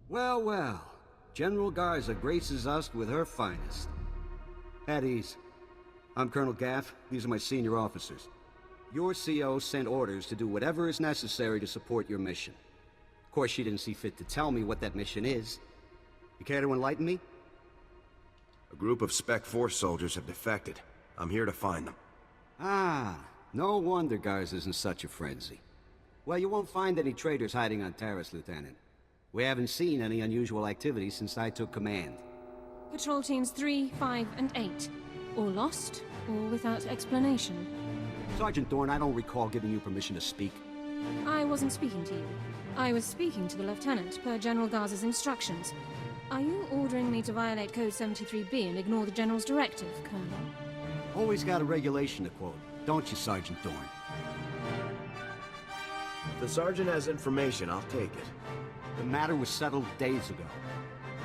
Well, well. General Garza graces us with her finest. At ease. I'm Colonel Gaff. These are my senior officers. Your CO sent orders to do whatever is necessary to support your mission. Of course, she didn't see fit to tell me what that mission is. You care to enlighten me? A group of Spec Force soldiers have defected. I'm here to find them. Ah, no wonder Garza's in such a frenzy. Well, you won't find any traitors hiding on Terrace, Lieutenant. We haven't seen any unusual activity since I took command. Patrol teams 3, 5, and 8. All lost, or without explanation. Sergeant Dorne, I don't recall giving you permission to speak. I wasn't speaking to you. I was speaking to the Lieutenant, per General Garza's instructions. Are you ordering me to violate Code 73B and ignore the General's directive, Colonel? Always got a regulation to quote, don't you, Sergeant Dorne? If the Sergeant has information, I'll take it. The matter was settled days ago.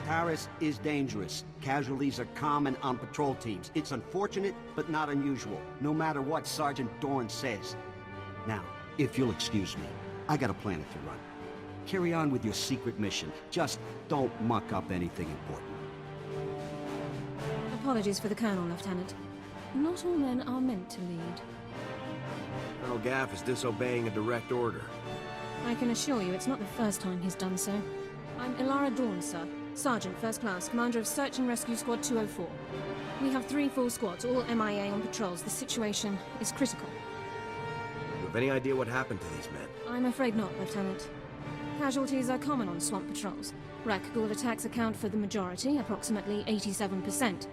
Paris is dangerous. Casualties are common on patrol teams. It's unfortunate, but not unusual, no matter what Sergeant Dorne says. Now, if you'll excuse me, I got a planet to run. Carry on with your secret mission. Just don't muck up anything important. Apologies for the Colonel, Lieutenant. Not all men are meant to lead. Colonel Gaff is disobeying a direct order. I can assure you it's not the first time he's done so. I'm Elara Dorne, sir. Sergeant, First Class, Commander of Search and Rescue Squad 204. We have 3 full squads, all MIA on patrols. The situation is critical. Do you have any idea what happened to these men? I'm afraid not, Lieutenant. Casualties are common on swamp patrols. Rakghoul attacks account for the majority, approximately 87%.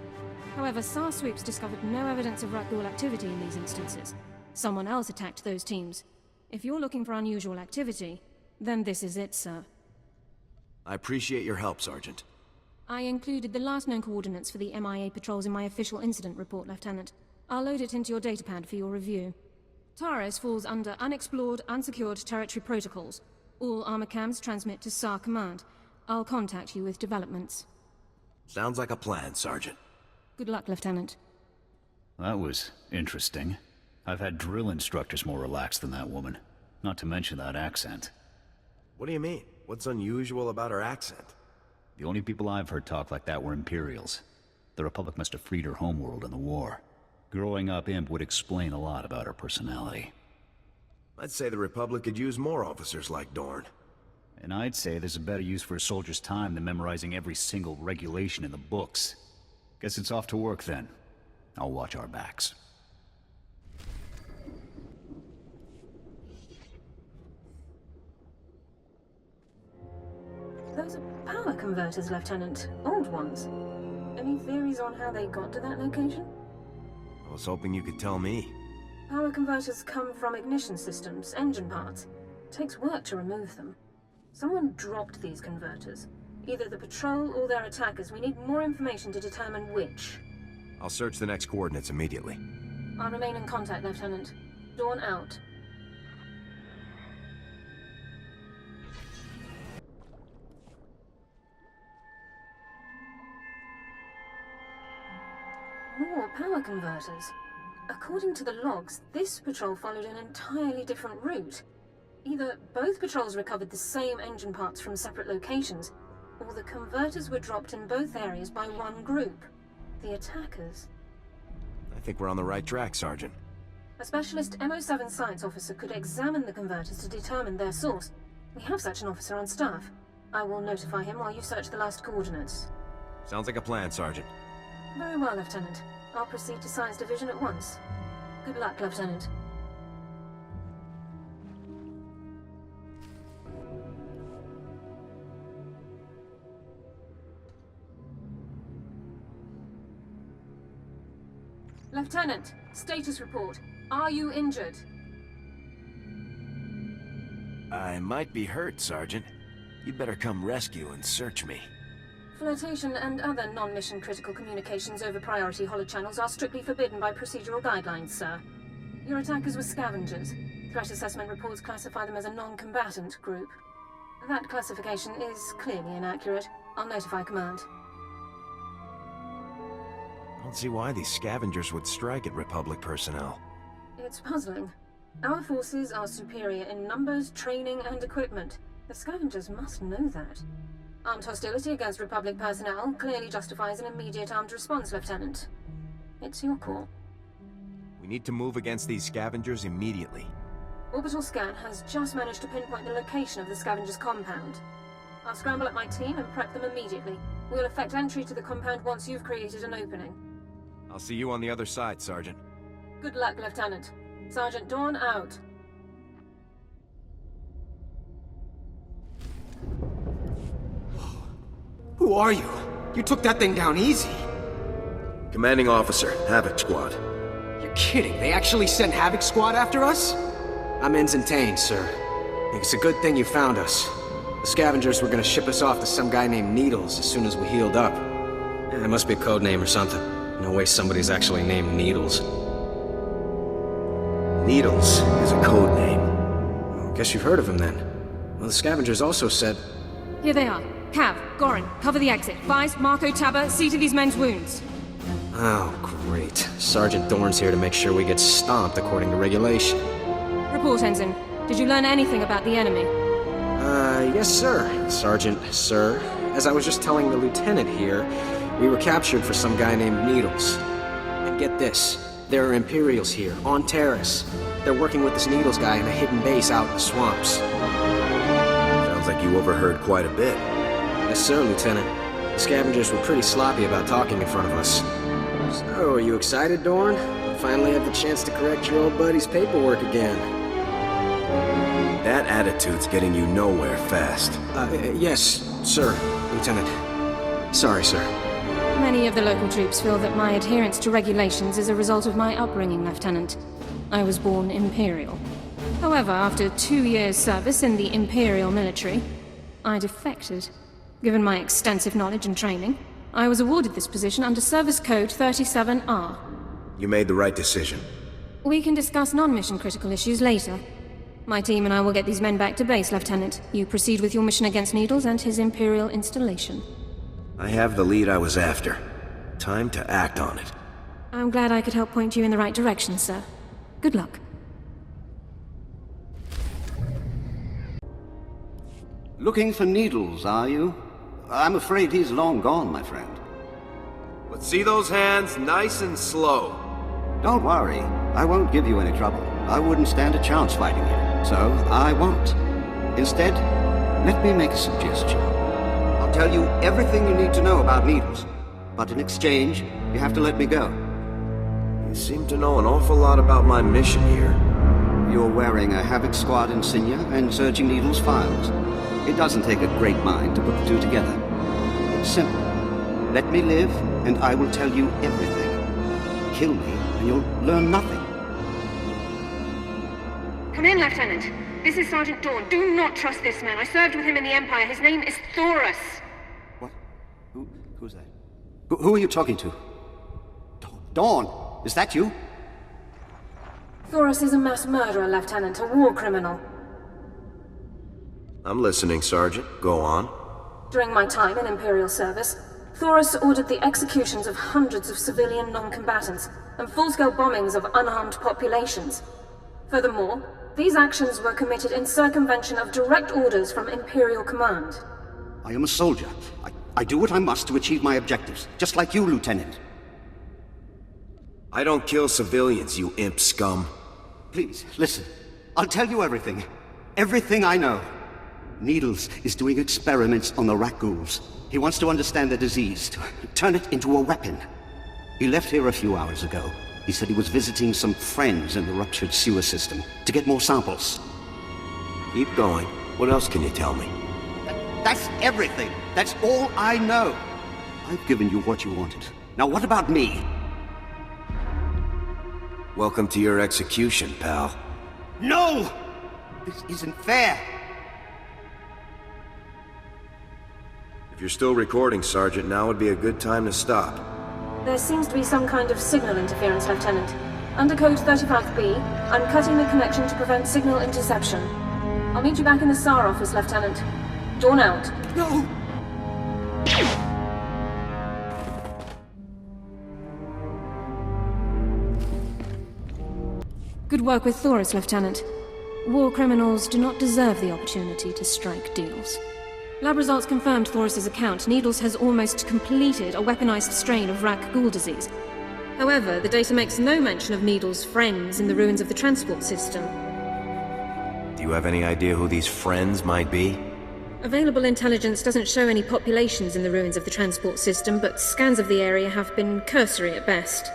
However, SAR sweeps discovered no evidence of Rakghoul activity in these instances. Someone else attacked those teams. If you're looking for unusual activity, then this is it, sir. I appreciate your help, Sergeant. I included the last known coordinates for the MIA patrols in my official incident report, Lieutenant. I'll load it into your datapad for your review. Taris falls under Unexplored, Unsecured Territory Protocols. All armor cams transmit to SAR Command. I'll contact you with developments. Sounds like a plan, Sergeant. Good luck, Lieutenant. That was interesting. I've had drill instructors more relaxed than that woman. Not to mention that accent. What do you mean? What's unusual about her accent? The only people I've heard talk like that were Imperials. The Republic must have freed her homeworld in the war. Growing up, Imp would explain a lot about her personality. I'd say the Republic could use more officers like Dorne. And I'd say there's a better use for a soldier's time than memorizing every single regulation in the books. Guess it's off to work then. I'll watch our backs. Those are power converters, Lieutenant. Old ones. Any theories on how they got to that location? I was hoping you could tell me. Power converters come from ignition systems, engine parts. Takes work to remove them. Someone dropped these converters. Either the patrol or their attackers. We need more information to determine which. I'll search the next coordinates immediately. I'll remain in contact, Lieutenant. Dawn out. More power converters. According to the logs, this patrol followed an entirely different route. Either both patrols recovered the same engine parts from separate locations, or the converters were dropped in both areas by one group. The attackers. I think we're on the right track, Sergeant. A specialist MO7 science officer could examine the converters to determine their source. We have such an officer on staff. I will notify him while you search the last coordinates. Sounds like a plan, Sergeant. Very well, Lieutenant. I'll proceed to Science Division at once. Good luck, Lieutenant. Lieutenant, status report. Are you injured? I might be hurt, Sergeant. You'd better come rescue and search me. Flirtation and other non-mission critical communications over priority holochannels are strictly forbidden by procedural guidelines, sir. Your attackers were scavengers. Threat assessment reports classify them as a non-combatant group. That classification is clearly inaccurate. I'll notify command. I don't see why these scavengers would strike at Republic personnel. It's puzzling. Our forces are superior in numbers, training, and equipment. The scavengers must know that. Armed hostility against Republic personnel clearly justifies an immediate armed response, Lieutenant. It's your call. We need to move against these scavengers immediately. Orbital scan has just managed to pinpoint the location of the scavengers' compound. I'll scramble up my team and prep them immediately. We'll effect entry to the compound once you've created an opening. I'll see you on the other side, Sergeant. Good luck, Lieutenant. Sergeant Dorne out. Who are you? You took that thing down easy. Commanding Officer, Havoc Squad. You're kidding. They actually sent Havoc Squad after us? I'm Ensign Tane, sir. It's a good thing you found us. The scavengers were gonna ship us off to some guy named Needles as soon as we healed up. It must be a code name or something. No way somebody's actually named Needles. Needles is a code name. Well, guess you've heard of him then. Well, the scavengers also said... Here they are. Cav, Gorin, cover the exit. Vice, Marco, Tabba, see to these men's wounds. Oh, great. Sergeant Dorne's here to make sure we get stomped according to regulation. Report, Ensign. Did you learn anything about the enemy? Yes, sir. Sergeant, sir. As I was just telling the lieutenant here, we were captured for some guy named Needles. And get this, there are Imperials here, on Terrace. They're working with this Needles guy in a hidden base out in the swamps. Sounds like you overheard quite a bit. Yes, sir, Lieutenant. The scavengers were pretty sloppy about talking in front of us. So, are you excited, Dorne? You finally have the chance to correct your old buddy's paperwork again. That attitude's getting you nowhere fast. Yes, sir, Lieutenant. Sorry, sir. Many of the local troops feel that my adherence to regulations is a result of my upbringing, Lieutenant. I was born Imperial. However, after 2 years' service in the Imperial military, I defected. Given my extensive knowledge and training, I was awarded this position under Service Code 37R. You made the right decision. We can discuss non-mission critical issues later. My team and I will get these men back to base, Lieutenant. You proceed with your mission against Needles and his Imperial installation. I have the lead I was after. Time to act on it. I'm glad I could help point you in the right direction, sir. Good luck. Looking for Needles, are you? I'm afraid he's long gone, my friend. Let's see those hands nice and slow. Don't worry. I won't give you any trouble. I wouldn't stand a chance fighting you. So, I won't. Instead, let me make a suggestion. I'll tell you everything you need to know about Needles. But in exchange, you have to let me go. You seem to know an awful lot about my mission here. You're wearing a Havoc Squad insignia and searching Needles' files. It doesn't take a great mind to put the two together. It's simple. Let me live, and I will tell you everything. Kill me, and you'll learn nothing. Come in, Lieutenant. This is Sergeant Dorne. Do not trust this man. I served with him in the Empire. His name is Thoros. What? Who's that? Who are you talking to? Dawn, is that you? Thoros is a mass murderer, Lieutenant. A war criminal. I'm listening, Sergeant. Go on. During my time in Imperial service, Thoros ordered the executions of hundreds of civilian non-combatants and full-scale bombings of unarmed populations. Furthermore, these actions were committed in circumvention of direct orders from Imperial command. I am a soldier. I do what I must to achieve my objectives, just like you, Lieutenant. I don't kill civilians, you imp scum. Please, listen. I'll tell you everything. Everything I know. Needles is doing experiments on the Rakghouls. He wants to understand the disease, to turn it into a weapon. He left here a few hours ago. He said he was visiting some friends in the ruptured sewer system to get more samples. Keep going. What else can you tell me? That's everything. That's all I know. I've given you what you wanted. Now what about me? Welcome to your execution, pal. No! This isn't fair. If you're still recording, Sergeant, now would be a good time to stop. There seems to be some kind of signal interference, Lieutenant. Under Code 35B, I'm cutting the connection to prevent signal interception. I'll meet you back in the SAR office, Lieutenant. Dawn out. No! Good work with Thoros, Lieutenant. War criminals do not deserve the opportunity to strike deals. Lab results confirmed Thoris's account. Needles has almost completed a weaponized strain of Rak Ghul disease. However, the data makes no mention of Needles' friends in the ruins of the transport system. Do you have any idea who these friends might be? Available intelligence doesn't show any populations in the ruins of the transport system, but scans of the area have been cursory at best.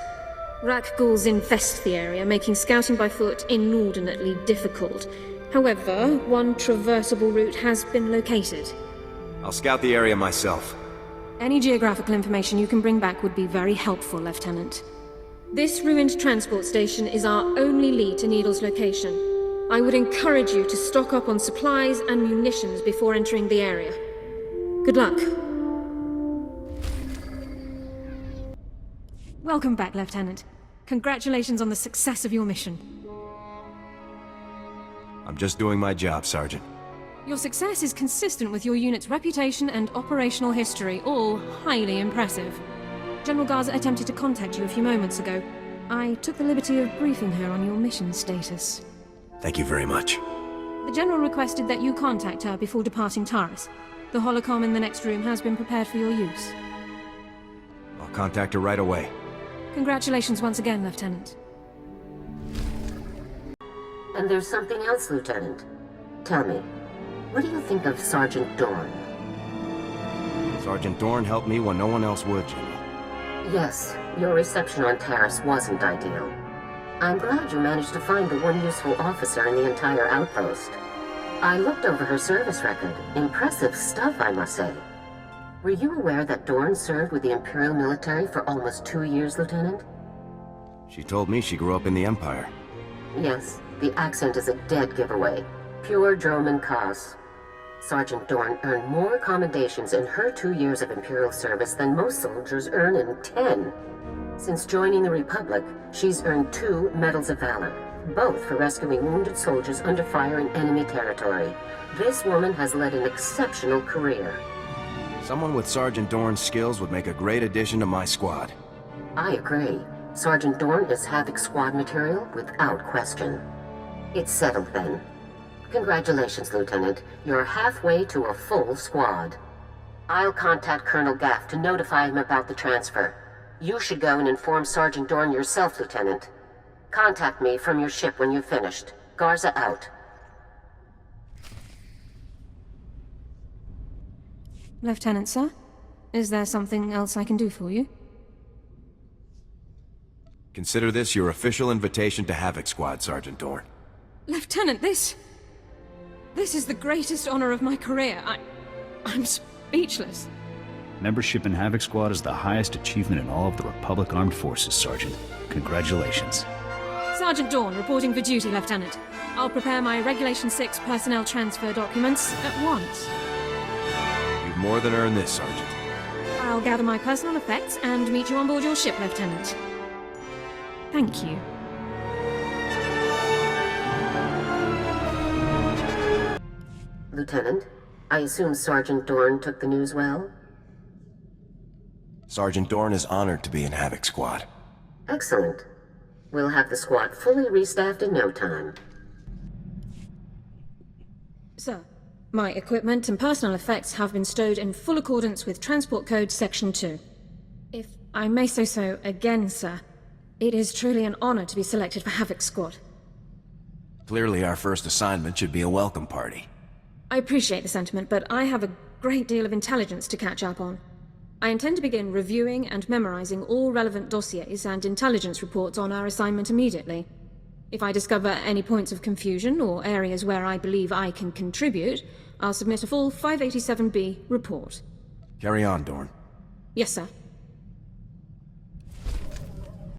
Rak Ghouls infest the area, making scouting by foot inordinately difficult. However, one traversable route has been located. I'll scout the area myself. Any geographical information you can bring back would be very helpful, Lieutenant. This ruined transport station is our only lead to Needle's location. I would encourage you to stock up on supplies and munitions before entering the area. Good luck. Welcome back, Lieutenant. Congratulations on the success of your mission. I'm just doing my job, Sergeant. Your success is consistent with your unit's reputation and operational history, all highly impressive. General Garza attempted to contact you a few moments ago. I took the liberty of briefing her on your mission status. Thank you very much. The General requested that you contact her before departing Taris. The holocom in the next room has been prepared for your use. I'll contact her right away. Congratulations once again, Lieutenant. And there's something else, Lieutenant. Tell me, what do you think of Sergeant Dorne? Sergeant Dorne helped me when no one else would, General. Yes, your reception on Taris wasn't ideal. I'm glad you managed to find the one useful officer in the entire outpost. I looked over her service record. Impressive stuff, I must say. Were you aware that Dorne served with the Imperial military for almost 2 years, Lieutenant? She told me she grew up in the Empire. Yes, the accent is a dead giveaway. Pure Droman Kos. Sergeant Dorne earned more commendations in her 2 years of Imperial service than most soldiers earn in 10. Since joining the Republic, she's earned 2 Medals of Valor, both for rescuing wounded soldiers under fire in enemy territory. This woman has led an exceptional career. Someone with Sergeant Dorne's skills would make a great addition to my squad. I agree. Sergeant Dorne is Havoc Squad material without question. It's settled then. Congratulations, Lieutenant. You're halfway to a full squad. I'll contact Colonel Gaff to notify him about the transfer. You should go and inform Sergeant Dorne yourself, Lieutenant. Contact me from your ship when you've finished. Garza out. Lieutenant, sir? Is there something else I can do for you? Consider this your official invitation to Havoc Squad, Sergeant Dorne. Lieutenant, this is the greatest honor of my career. I'm speechless. Membership in Havoc Squad is the highest achievement in all of the Republic Armed Forces, Sergeant. Congratulations. Sergeant Dorne, reporting for duty, Lieutenant. I'll prepare my Regulation 6 personnel transfer documents at once. You've more than earned this, Sergeant. I'll gather my personal effects and meet you on board your ship, Lieutenant. Thank you. Lieutenant, I assume Sergeant Dorne took the news well? Sergeant Dorne is honored to be in Havoc Squad. Excellent. We'll have the squad fully restaffed in no time. Sir, my equipment and personal effects have been stowed in full accordance with Transport Code Section 2. If I may say so again, sir, it is truly an honor to be selected for Havoc Squad. Clearly our first assignment should be a welcome party. I appreciate the sentiment, but I have a great deal of intelligence to catch up on. I intend to begin reviewing and memorizing all relevant dossiers and intelligence reports on our assignment immediately. If I discover any points of confusion or areas where I believe I can contribute, I'll submit a full 587B report. Carry on, Dorne. Yes, sir.